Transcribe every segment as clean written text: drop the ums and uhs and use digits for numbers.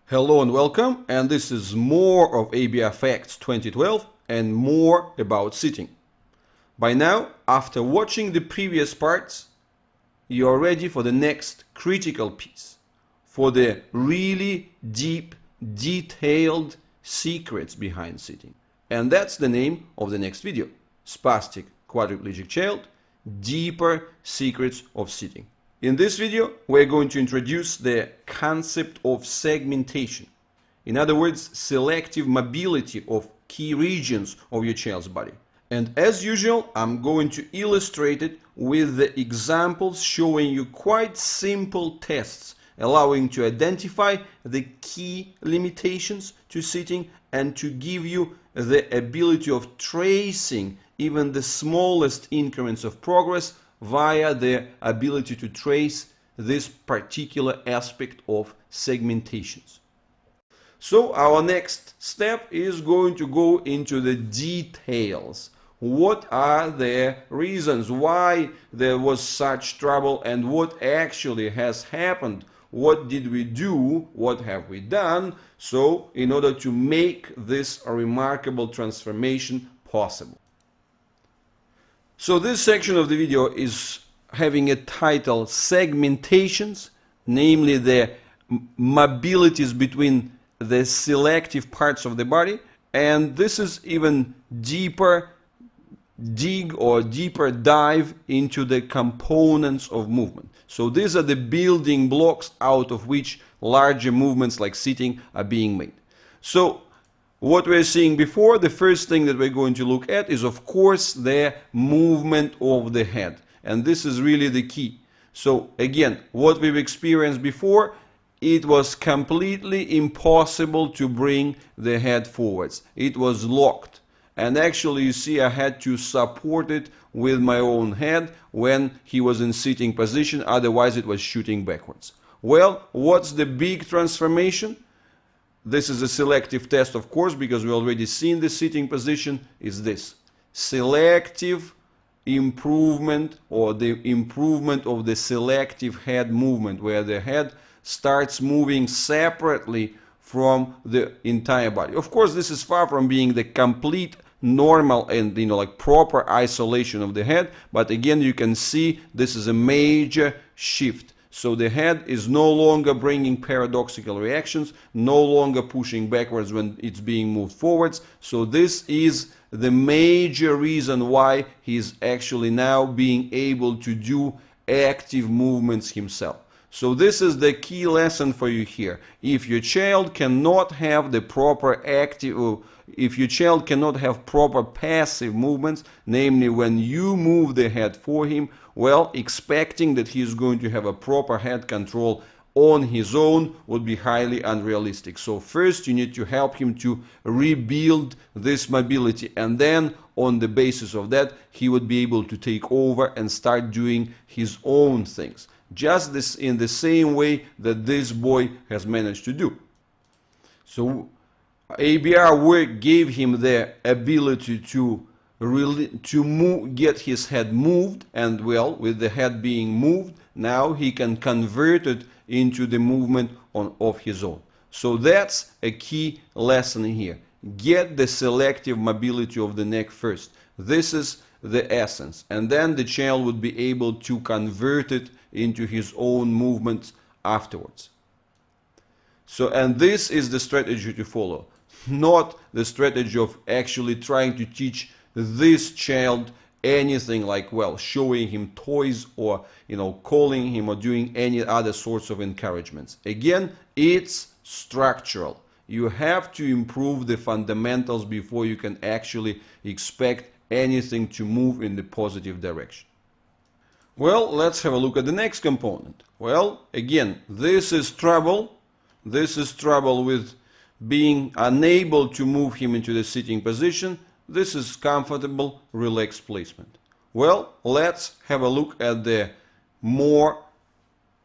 Hello and welcome, and this is more of ABR Facts 2012 and more about sitting. By now, after watching the previous parts, you are ready for the next critical piece, for the really deep, detailed secrets behind sitting. And that's the name of the next video, Spastic Quadriplegic Child, Deeper Secrets of Sitting. In this video, we're going to introduce the concept of segmentation. In other words, selective mobility of key regions of your child's body. And as usual, I'm going to illustrate it with the examples showing you quite simple tests, allowing to identify the key limitations to sitting and to give you the ability of tracing even the smallest increments of progress via the ability to trace this particular aspect of segmentations. So our next step is going to go into the details. What are the reasons why there was such trouble and what actually has happened? What did we do? What have we done? So in order to make this a remarkable transformation possible. So this section of the video is having a title Segmentations, namely the mobilities between the selective parts of the body, and this is even deeper dig or deeper dive into the components of movement. So these are the building blocks out of which larger movements like sitting are being made. So what we're seeing before, the first thing that we're going to look at is, of course, the movement of the head. And this is really the key. So again, what we've experienced before, it was completely impossible to bring the head forwards. It was locked. And actually, you see, I had to support it with my own head when he was in sitting position. Otherwise, it was shooting backwards. Well, what's the big transformation? This is a selective test, of course, because we already seen the sitting position, is this. Selective improvement, or the improvement of the selective head movement, where the head starts moving separately from the entire body. Of course, this is far from being the complete normal and like proper isolation of the head, but again, you can see this is a major shift. So the head is no longer bringing paradoxical reactions, no longer pushing backwards when it's being moved forwards. So this is the major reason why he's actually now being able to do active movements himself. So this is the key lesson for you here. If your child cannot have the proper active, if your child cannot have proper passive movements, namely when you move the head for him, well, expecting that he is going to have a proper head control on his own would be highly unrealistic. So first you need to help him to rebuild this mobility, and then on the basis of that he would be able to take over and start doing his own things. Just this in the same way that this boy has managed to do. So ABR work gave him the ability to get his head moved, and well, with the head being moved, now he can convert it into the movement of his own. So that's a key lesson here. Get the selective mobility of the neck first. This is the essence, and then the child would be able to convert it into his own movements afterwards. So, and this is the strategy to follow, not the strategy of actually trying to teach this child anything like, well, showing him toys or, calling him or doing any other sorts of encouragements. Again, it's structural. You have to improve the fundamentals before you can actually expect anything to move in the positive direction. Well, let's have a look at the next component. Well, again, this is trouble. This is trouble with being unable to move him into the sitting position. This is comfortable, relaxed placement. Well, let's have a look at the more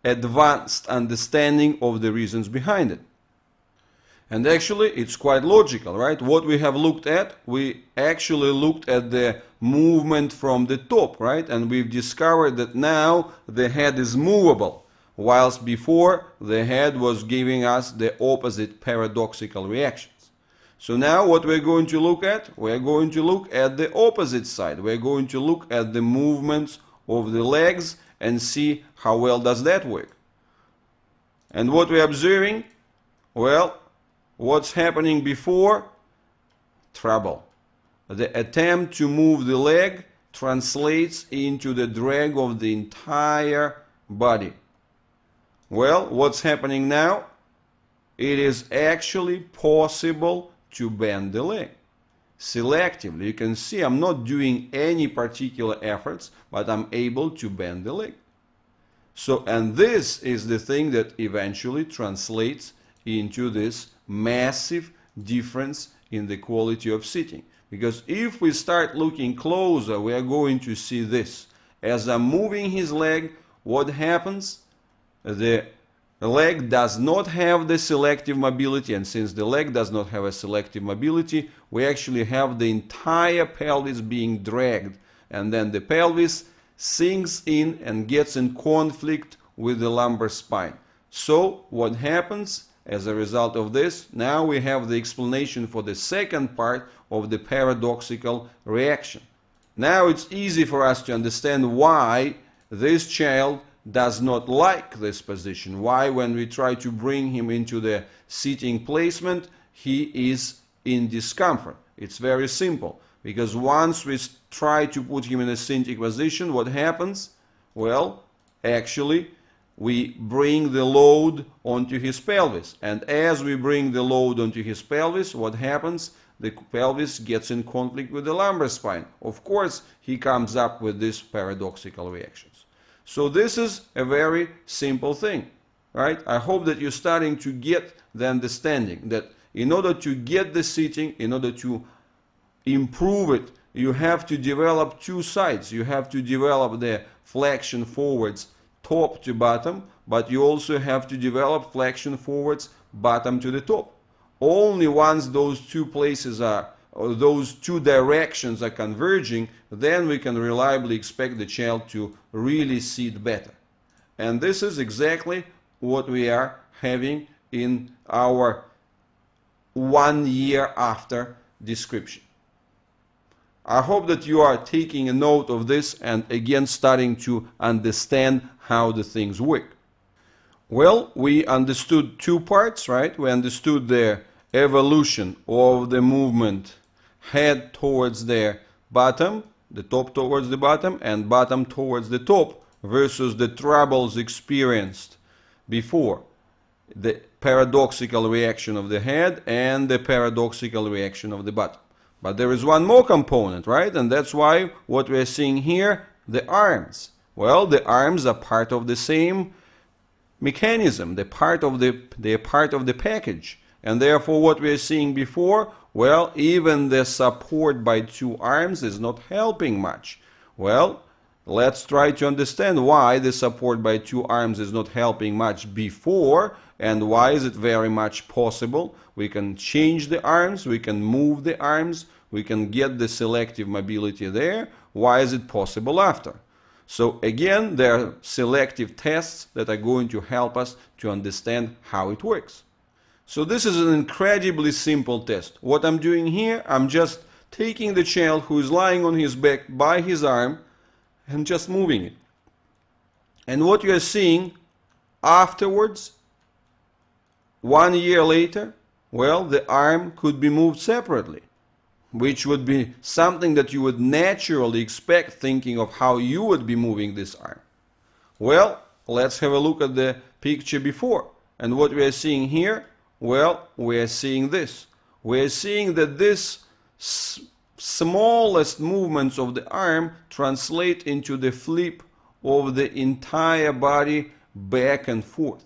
advanced understanding of the reasons behind it. And actually, it's quite logical, right? What we have looked at, we actually looked at the movement from the top, right? And we've discovered that now the head is movable. whilst before the head was giving us the opposite paradoxical reactions. So now what we're going to look at? We're going to look at the opposite side. We're going to look at the movements of the legs and see how well does that work. And what we're observing? Well, what's happening before? Trouble. The attempt to move the leg translates into the drag of the entire body. Well, what's happening now? It is actually possible to bend the leg. Selectively, you can see I'm not doing any particular efforts, but I'm able to bend the leg. So, and this is the thing that eventually translates into this massive difference in the quality of sitting. Because if we start looking closer, we are going to see this. As I'm moving his leg, what happens? The leg does not have the selective mobility, and since the leg does not have a selective mobility, we actually have the entire pelvis being dragged, and then the pelvis sinks in and gets in conflict with the lumbar spine. So what happens as a result of this? Now we have the explanation for the second part of the paradoxical reaction. Now it's easy for us to understand why this child does not like this position. Why, when we try to bring him into the sitting placement, he is in discomfort. It's very simple. Because once we try to put him in a sitting position, what happens? Well, actually, we bring the load onto his pelvis. And as we bring the load onto his pelvis, what happens? The pelvis gets in conflict with the lumbar spine. Of course, he comes up with these paradoxical reactions. So this is a very simple thing, right? I hope that you're starting to get the understanding that in order to get the sitting, in order to improve it, you have to develop two sides. You have to develop the flexion forwards top to bottom, but you also have to develop flexion forwards bottom to the top. Only once those two places are, or those two directions are converging, then we can reliably expect the child to really sit better. And this is exactly what we are having in our 1 year after description. I hope that you are taking a note of this and again starting to understand how the things work. Well, we understood two parts, right? We understood the evolution of the movement head towards the bottom, the top towards the bottom, and bottom towards the top versus the troubles experienced before. The paradoxical reaction of the head and the paradoxical reaction of the bottom. But there is one more component, right? And that's why what we're seeing here, the arms. Well, the arms are part of the same mechanism. They're part of the package. And therefore what we're seeing before, well, even the support by two arms is not helping much. Well, let's try to understand why the support by two arms is not helping much before, and why is it very much possible. We can change the arms, we can move the arms, we can get the selective mobility there. Why is it possible after? So again, there are selective tests that are going to help us to understand how it works. So this is an incredibly simple test. What I'm doing here, I'm just taking the child who is lying on his back by his arm and just moving it. And what you are seeing afterwards, 1 year later, well, the arm could be moved separately, which would be something that you would naturally expect thinking of how you would be moving this arm. Well, let's have a look at the picture before. And what we are seeing here, well, we are seeing this. We are seeing that this smallest movements of the arm translate into the flip of the entire body back and forth.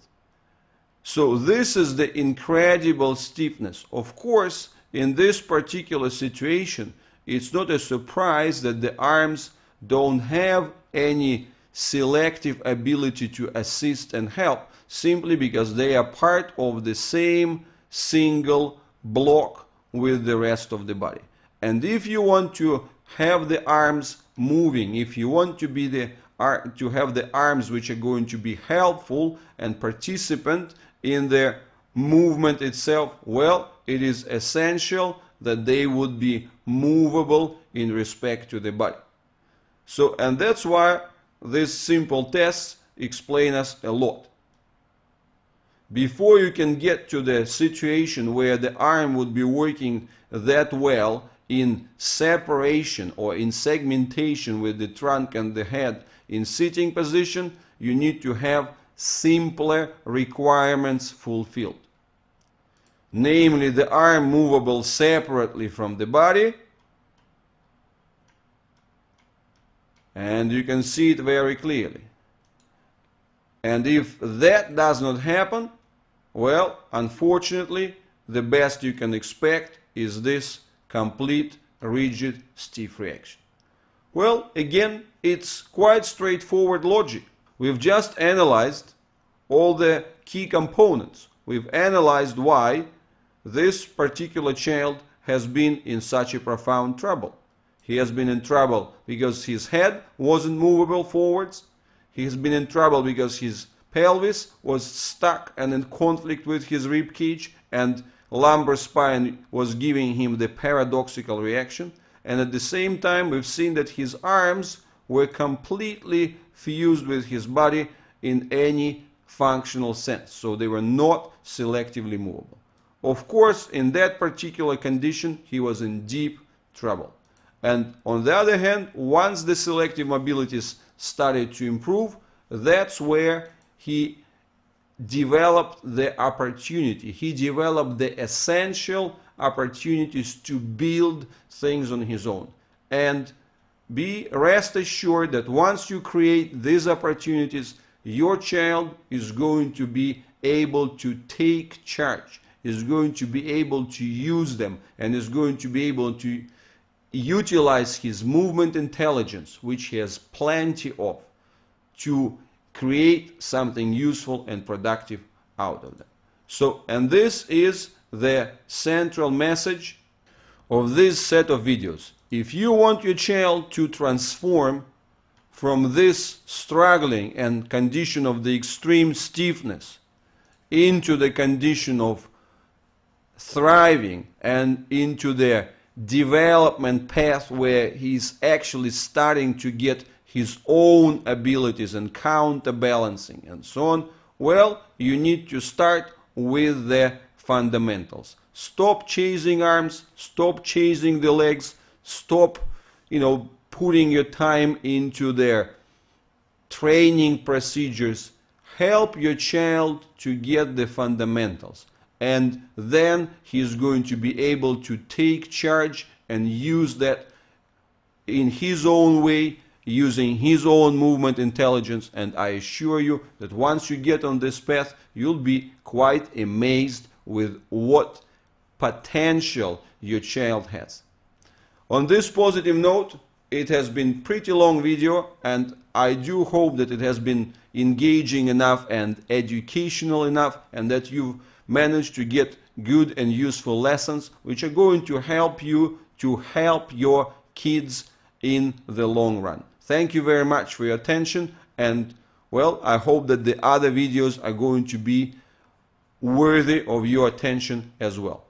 So this is the incredible stiffness. Of course, in this particular situation, it's not a surprise that the arms don't have any selective ability to assist and help, simply because they are part of the same single block with the rest of the body. And if you want to have the arms moving, if you want to be the to have the arms which are going to be helpful and participant in the movement itself, well, it is essential that they would be movable in respect to the body. So, and that's why these simple tests explain us a lot. Before you can get to the situation where the arm would be working that well in separation or in segmentation with the trunk and the head in sitting position, you need to have simpler requirements fulfilled. Namely, the arm movable separately from the body, and you can see it very clearly. And if that does not happen, well, unfortunately, the best you can expect is this complete, rigid, stiff reaction. Well, again, it's quite straightforward logic. We've just analyzed all the key components. We've analyzed why this particular child has been in such a profound trouble. He has been in trouble because his head wasn't movable forwards. He has been in trouble because his pelvis was stuck and in conflict with his rib cage, and lumbar spine was giving him the paradoxical reaction. And at the same time, we've seen that his arms were completely fused with his body in any functional sense. So they were not selectively movable. Of course, in that particular condition, he was in deep trouble. And on the other hand, once the selective mobilities started to improve, that's where he developed the opportunity. He developed the essential opportunities to build things on his own. And rest assured that once you create these opportunities, your child is going to be able to take charge, is going to be able to use them, and is going to be able to utilize his movement intelligence, which he has plenty of, to create something useful and productive out of them. So, and this is the central message of this set of videos. If you want your child to transform from this struggling and condition of the extreme stiffness into the condition of thriving and into the development path where he's actually starting to get his own abilities and counterbalancing and so on, well, you need to start with the fundamentals. Stop chasing arms, stop chasing the legs, stop, putting your time into their training procedures. Help your child to get the fundamentals, and then he's going to be able to take charge and use that in his own way, using his own movement intelligence. And I assure you that once you get on this path, you'll be quite amazed with what potential your child has. On this positive note, it has been pretty long video, and I do hope that it has been engaging enough and educational enough, and that you've managed to get good and useful lessons which are going to help you to help your kids in the long run. Thank you very much for your attention, and well, I hope that the other videos are going to be worthy of your attention as well.